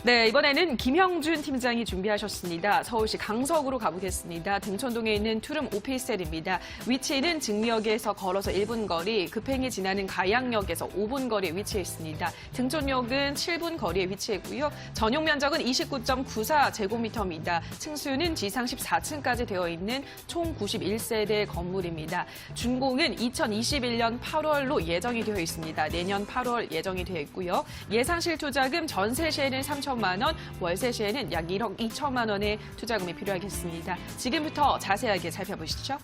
네, 이번에는 김형준 팀장이 준비하셨습니다. 서울시 강석으로 가보겠습니다. 등촌동에 있는 투룸 오피스텔입니다. 위치는 증미역에서 걸어서 1분 거리, 급행이 지나는 가양역에서 5분 거리에 위치해 있습니다. 등촌역은 7분 거리에 위치해 있고요. 전용 면적은 29.94제곱미터입니다. 층수는 지상 14층까지 되어 있는 총 91세대 건물입니다. 준공은 2021년 8월로 예정이 되어 있습니다. 내년 8월 예정이 되어 있고요. 예상 실투자금 전세 시에는 3천만 원, 월세 시에는 약 1억 2천만 원의 투자금이 필요하겠습니다. 지금부터 자세하게 살펴보시죠.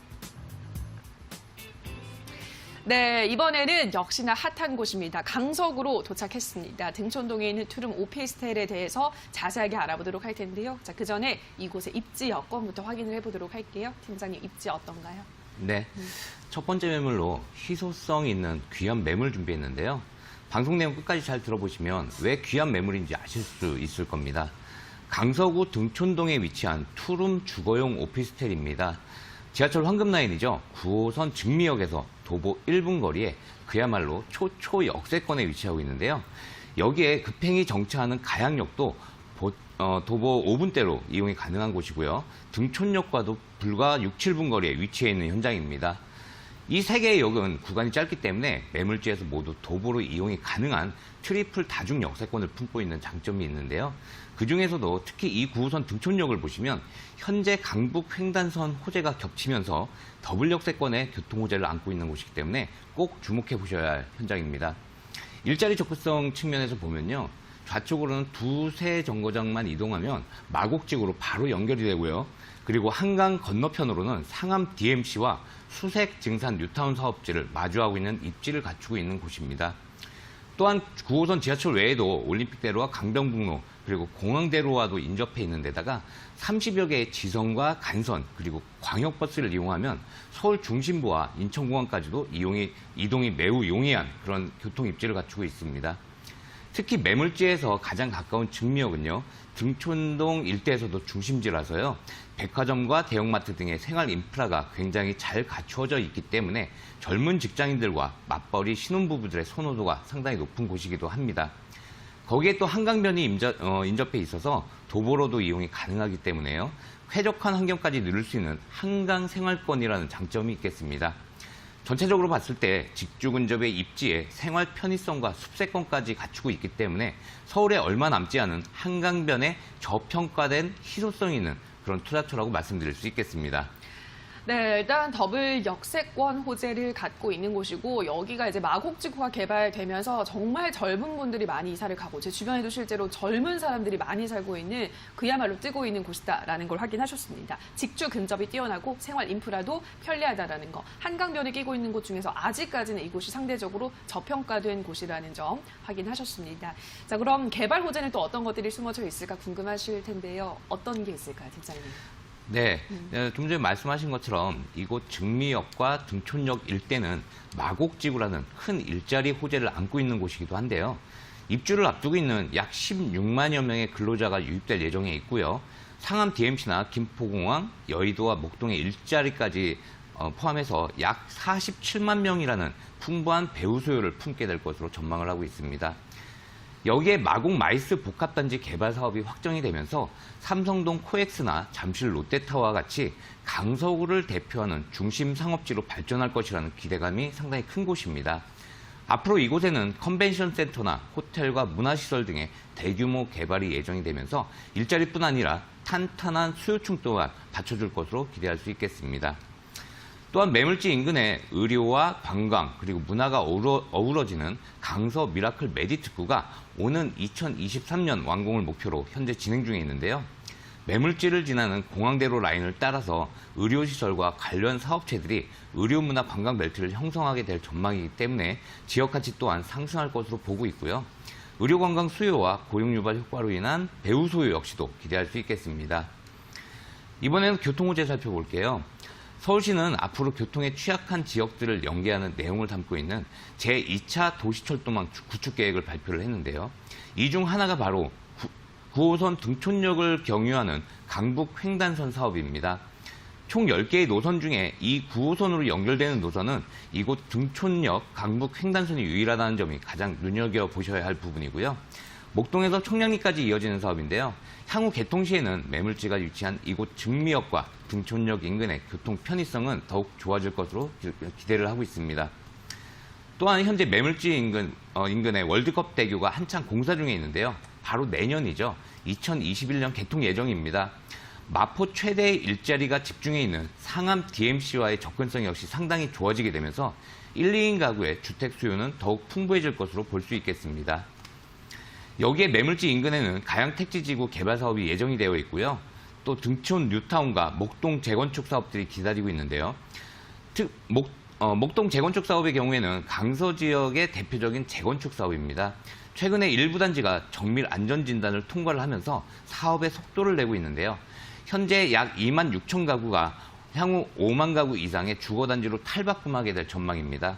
네, 이번에는 역시나 핫한 곳입니다. 강석으로 도착했습니다. 등촌동에 있는 투룸 오피스텔에 대해서 자세하게 알아보도록 할 텐데요. 자, 그 전에 이곳의 입지 여건부터 확인을 해보도록 할게요. 팀장님, 입지 어떤가요? 네, 첫 번째 매물로 희소성 있는 귀한 매물 준비했는데요. 방송 내용 끝까지 잘 들어보시면 왜 귀한 매물인지 아실 수 있을 겁니다. 강서구 등촌동에 위치한 투룸 주거용 오피스텔입니다. 지하철 황금라인이죠. 9호선 증미역에서 도보 1분 거리에 그야말로 초초 역세권에 위치하고 있는데요. 여기에 급행이 정차하는 가양역도 도보 5분대로 이용이 가능한 곳이고요. 등촌역과도 불과 6, 7분 거리에 위치해 있는 현장입니다. 이 세 개의 역은 구간이 짧기 때문에 매물지에서 모두 도보로 이용이 가능한 트리플 다중 역세권을 품고 있는 장점이 있는데요. 그중에서도 특히 이 9호선 등촌역을 보시면 현재 강북 횡단선 호재가 겹치면서 더블 역세권의 교통 호재를 안고 있는 곳이기 때문에 꼭 주목해 보셔야 할 현장입니다. 일자리 접근성 측면에서 보면요. 좌측으로는 두세 정거장만 이동하면 마곡직으로 바로 연결이 되고요. 그리고 한강 건너편으로는 상암 DMC와 수색 증산 뉴타운 사업지를 마주하고 있는 입지를 갖추고 있는 곳입니다. 또한 9호선 지하철 외에도 올림픽대로와 강변북로 그리고 공항대로와도 인접해 있는 데다가 30여 개의 지선과 간선 그리고 광역버스를 이용하면 서울 중심부와 인천공항까지도 이동이 매우 용이한 그런 교통 입지를 갖추고 있습니다. 특히 매물지에서 가장 가까운 증미역은요. 등촌동 일대에서도 중심지라서요. 백화점과 대형마트 등의 생활 인프라가 굉장히 잘 갖추어져 있기 때문에 젊은 직장인들과 맞벌이 신혼부부들의 선호도가 상당히 높은 곳이기도 합니다. 거기에 또 한강변이 인접해 있어서 도보로도 이용이 가능하기 때문에요. 쾌적한 환경까지 누릴 수 있는 한강 생활권이라는 장점이 있겠습니다. 전체적으로 봤을 때 직주 근접의 입지에 생활 편의성과 숲세권까지 갖추고 있기 때문에 서울에 얼마 남지 않은 한강변에 저평가된 희소성 있는 그런 투자처라고 말씀드릴 수 있겠습니다. 네, 일단 더블 역세권 호재를 갖고 있는 곳이고 여기가 이제 마곡지구가 개발되면서 정말 젊은 분들이 많이 이사를 가고 제 주변에도 실제로 젊은 사람들이 많이 살고 있는 그야말로 뜨고 있는 곳이다라는 걸 확인하셨습니다. 직주 근접이 뛰어나고 생활 인프라도 편리하다라는 거. 한강변에 끼고 있는 곳 중에서 아직까지는 이곳이 상대적으로 저평가된 곳이라는 점 확인하셨습니다. 자, 그럼 개발 호재는 또 어떤 것들이 숨어져 있을까 궁금하실 텐데요. 어떤 게 있을까요, 팀장님? 네, 좀 전에 말씀하신 것처럼 이곳 증미역과 등촌역 일대는 마곡지구라는 큰 일자리 호재를 안고 있는 곳이기도 한데요. 입주를 앞두고 있는 약 16만여 명의 근로자가 유입될 예정에 있고요. 상암 DMC나 김포공항, 여의도와 목동의 일자리까지 포함해서 약 47만 명이라는 풍부한 배우 수요를 품게 될 것으로 전망을 하고 있습니다. 여기에 마곡 마이스 복합단지 개발 사업이 확정이 되면서 삼성동 코엑스나 잠실 롯데타워와 같이 강서구를 대표하는 중심 상업지로 발전할 것이라는 기대감이 상당히 큰 곳입니다. 앞으로 이곳에는 컨벤션 센터나 호텔과 문화시설 등의 대규모 개발이 예정이 되면서 일자리뿐 아니라 탄탄한 수요층 또한 받쳐줄 것으로 기대할 수 있겠습니다. 또한 매물지 인근에 의료와 관광 그리고 문화가 어우러지는 강서 미라클 메디특구가 오는 2023년 완공을 목표로 현재 진행 중에 있는데요. 매물지를 지나는 공항대로 라인을 따라서 의료시설과 관련 사업체들이 의료문화 관광 벨트를 형성하게 될 전망이기 때문에 지역 가치 또한 상승할 것으로 보고 있고요. 의료관광 수요와 고용유발 효과로 인한 배우 소요 역시도 기대할 수 있겠습니다. 이번에는 교통호재 살펴볼게요. 서울시는 앞으로 교통에 취약한 지역들을 연계하는 내용을 담고 있는 제2차 도시철도망 구축 계획을 발표를 했는데요. 이 중 하나가 바로 9호선 등촌역을 경유하는 강북 횡단선 사업입니다. 총 10개의 노선 중에 이 9호선으로 연결되는 노선은 이곳 등촌역 강북 횡단선이 유일하다는 점이 가장 눈여겨보셔야 할 부분이고요. 목동에서 청량리까지 이어지는 사업인데요. 향후 개통 시에는 매물지가 위치한 이곳 증미역과 등촌역 인근의 교통 편의성은 더욱 좋아질 것으로 기대를 하고 있습니다. 또한 현재 매물지 인근의 월드컵 대교가 한창 공사 중에 있는데요. 바로 내년이죠. 2021년 개통 예정입니다. 마포 최대의 일자리가 집중해 있는 상암 DMC와의 접근성 역시 상당히 좋아지게 되면서 1, 2인 가구의 주택 수요는 더욱 풍부해질 것으로 볼 수 있겠습니다. 여기에 매물지 인근에는 가양 택지지구 개발 사업이 예정이 되어 있고요. 또 등촌 뉴타운과 목동 재건축 사업들이 기다리고 있는데요. 목동 재건축 사업의 경우에는 강서 지역의 대표적인 재건축 사업입니다. 최근에 일부 단지가 정밀 안전진단을 통과를 하면서 사업의 속도를 내고 있는데요. 현재 약 2만 6천 가구가 향후 5만 가구 이상의 주거단지로 탈바꿈하게 될 전망입니다.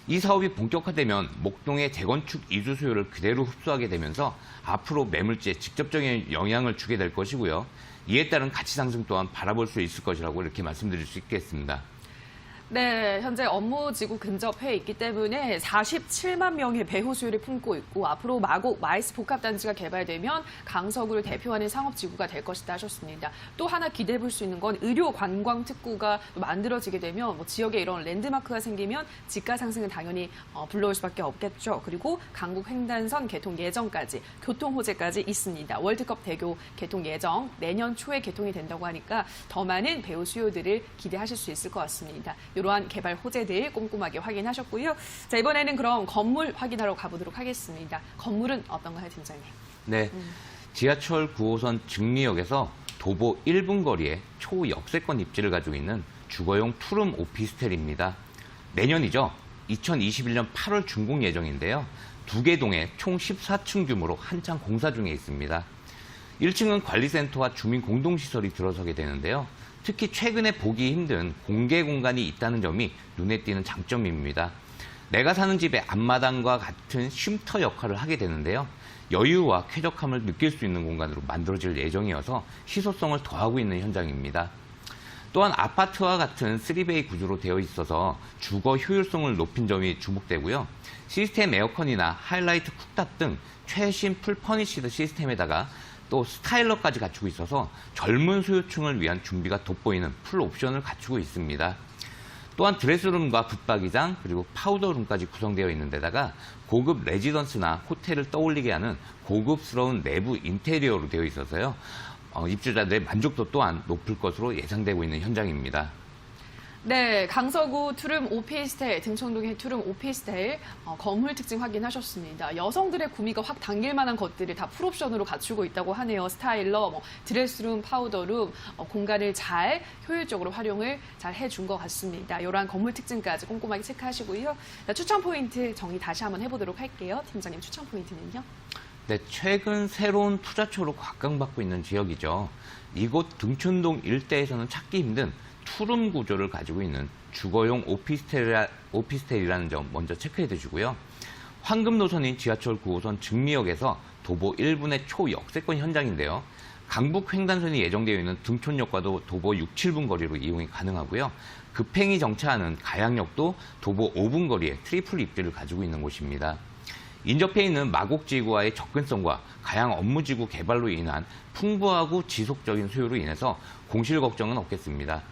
이 사업이 본격화되면 목동의 재건축 이주 수요를 그대로 흡수하게 되면서 앞으로 매물지에 직접적인 영향을 주게 될 것이고요. 이에 따른 가치 상승 또한 바라볼 수 있을 것이라고 이렇게 말씀드릴 수 있겠습니다. 네, 현재 업무지구 근접해 있기 때문에 47만 명의 배후 수요를 품고 있고 앞으로 마곡, 마이스 복합단지가 개발되면 강서구를 대표하는 상업지구가 될 것이다 하셨습니다. 또 하나 기대해 볼 수 있는 건 의료 관광 특구가 만들어지게 되면 지역에 이런 랜드마크가 생기면 집가 상승은 당연히 불러올 수밖에 없겠죠. 그리고 강북 횡단선 개통 예정까지 교통 호재까지 있습니다. 월드컵 대교 개통 예정 내년 초에 개통이 된다고 하니까 더 많은 배후 수요들을 기대하실 수 있을 것 같습니다. 이러한 개발 호재들 꼼꼼하게 확인하셨고요. 자, 이번에는 그럼 건물 확인하러 가보도록 하겠습니다. 건물은 어떤가요, 팀장님? 네, 지하철 9호선 증리역에서 도보 1분 거리에 초역세권 입지를 가지고 있는 주거용 투룸 오피스텔입니다. 내년이죠. 2021년 8월 준공 예정인데요. 2개 동에 총 14층 규모로 한창 공사 중에 있습니다. 1층은 관리센터와 주민 공동시설이 들어서게 되는데요. 특히 최근에 보기 힘든 공개 공간이 있다는 점이 눈에 띄는 장점입니다. 내가 사는 집의 앞마당과 같은 쉼터 역할을 하게 되는데요. 여유와 쾌적함을 느낄 수 있는 공간으로 만들어질 예정이어서 희소성을 더하고 있는 현장입니다. 또한 아파트와 같은 3베이 구조로 되어 있어서 주거 효율성을 높인 점이 주목되고요. 시스템 에어컨이나 하이라이트 쿡탑 등 최신 풀 퍼니시드 시스템에다가 또 스타일러까지 갖추고 있어서 젊은 소유층을 위한 준비가 돋보이는 풀 옵션을 갖추고 있습니다. 또한 드레스룸과 붙박이장 그리고 파우더룸까지 구성되어 있는 데다가 고급 레지던스나 호텔을 떠올리게 하는 고급스러운 내부 인테리어로 되어 있어서요. 입주자들의 만족도 또한 높을 것으로 예상되고 있는 현장입니다. 네, 강서구 투룸 오피스텔, 등촌동의 투룸 오피스텔 건물 특징 확인하셨습니다. 여성들의 구미가 확 당길 만한 것들을 다 풀옵션으로 갖추고 있다고 하네요. 스타일러, 드레스룸, 파우더룸, 공간을 잘 효율적으로 활용을 잘 해준 것 같습니다. 이러한 건물 특징까지 꼼꼼하게 체크하시고요. 추천 포인트 정리 다시 한번 해보도록 할게요. 팀장님 추천 포인트는요? 네, 최근 새로운 투자처로 각광받고 있는 지역이죠. 이곳 등촌동 일대에서는 찾기 힘든 투룸 구조를 가지고 있는 주거용 오피스텔이라는 점 먼저 체크해 두시고요. 황금 노선인 지하철 9호선 증리역에서 도보 1분의 초역세권 현장인데요. 강북 횡단선이 예정되어 있는 등촌역과도 도보 6, 7분 거리로 이용이 가능하고요. 급행이 정차하는 가양역도 도보 5분 거리에 트리플 입지를 가지고 있는 곳입니다. 인접해 있는 마곡지구와의 접근성과 가양 업무지구 개발로 인한 풍부하고 지속적인 수요로 인해서 공실 걱정은 없겠습니다.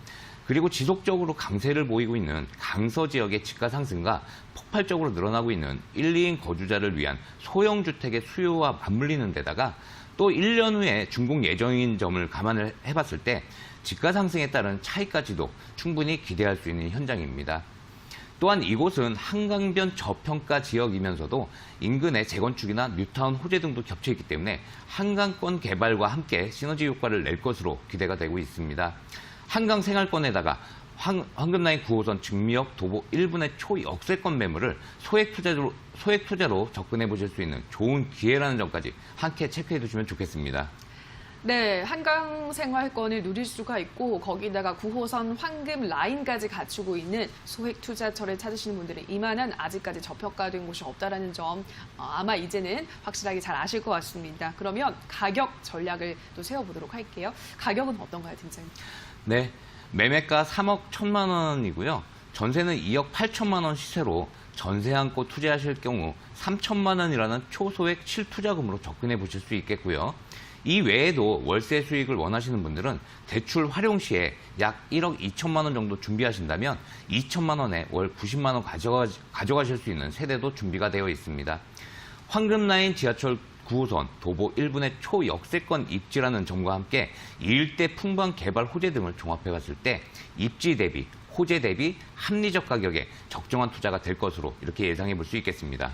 그리고 지속적으로 강세를 보이고 있는 강서 지역의 집가 상승과 폭발적으로 늘어나고 있는 1, 2인 거주자를 위한 소형 주택의 수요와 맞물리는 데다가 또 1년 후에 준공 예정인 점을 감안을 해봤을 때 집가 상승에 따른 차이까지도 충분히 기대할 수 있는 현장입니다. 또한 이곳은 한강변 저평가 지역이면서도 인근의 재건축이나 뉴타운 호재 등도 겹쳐 있기 때문에 한강권 개발과 함께 시너지 효과를 낼 것으로 기대가 되고 있습니다. 한강 생활권에다가 황금라인 9호선 증미역 도보 1분의 초역세권 매물을 소액 투자로 접근해 보실 수 있는 좋은 기회라는 점까지 함께 체크해 두시면 좋겠습니다. 네, 한강 생활권을 누릴 수가 있고 거기다가 9호선 황금 라인까지 갖추고 있는 소액 투자처를 찾으시는 분들은 이만한 아직까지 저평가된 곳이 없다라는 점 아마 이제는 확실하게 잘 아실 것 같습니다. 그러면 가격 전략을 또 세워보도록 할게요. 가격은 어떤가요, 팀장님? 네, 매매가 3억 1천만 원이고요. 전세는 2억 8천만 원 시세로 전세 안고 투자하실 경우 3천만 원이라는 초소액 실투자금으로 접근해 보실 수 있겠고요. 이 외에도 월세 수익을 원하시는 분들은 대출 활용 시에 약 1억 2천만 원 정도 준비하신다면 2천만 원에 월 90만 원 가져가실 수 있는 세대도 준비가 되어 있습니다. 황금라인 지하철 9호선 도보 1분의 초역세권 입지라는 점과 함께 일대 풍부한 개발 호재 등을 종합해 봤을 때 입지 대비, 호재 대비 합리적 가격에 적정한 투자가 될 것으로 이렇게 예상해 볼 수 있겠습니다.